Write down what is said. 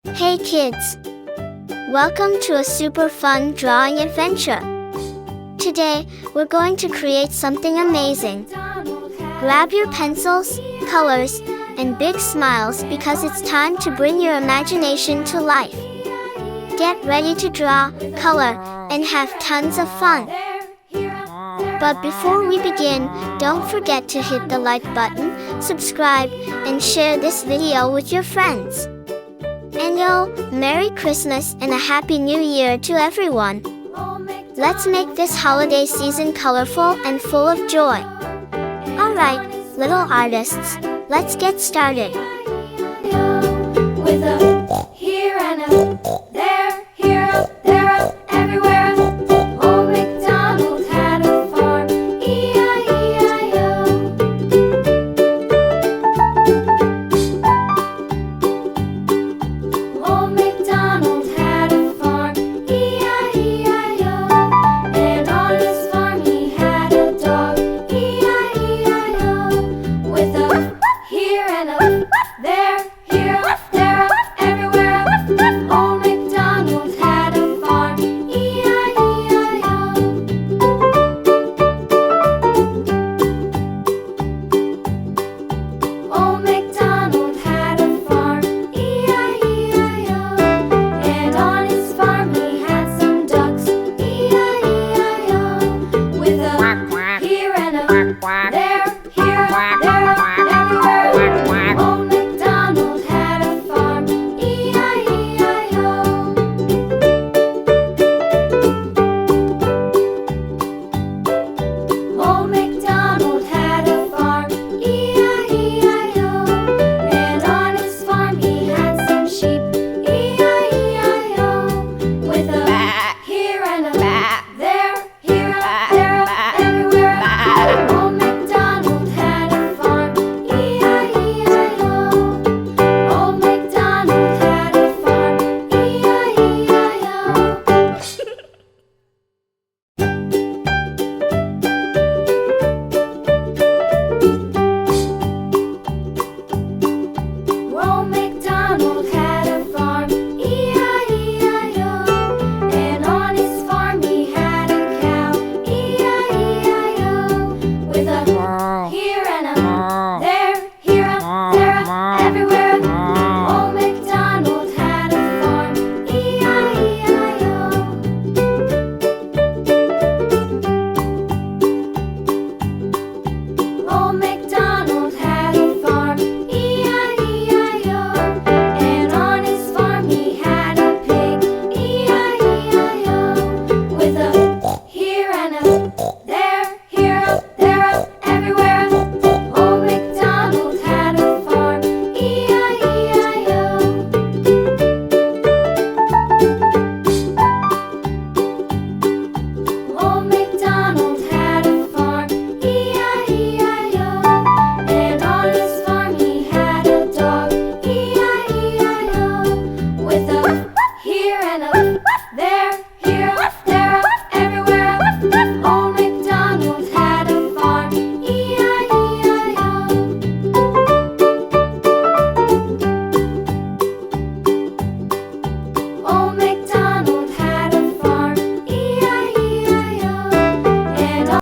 Hey kids! Welcome to a super fun drawing adventure. Today, we're going to create something amazing. Grab your pencils, colors, and big smiles because it's time to bring your imagination to life. Get ready to draw, color, and have tons of fun. But before we begin, don't forget to hit the like button, subscribe, and share this video with your friends. And Merry Christmas and a Happy New Year to everyone! Let's make this holiday season colorful and full of joy. Alright, little artists, let's get started.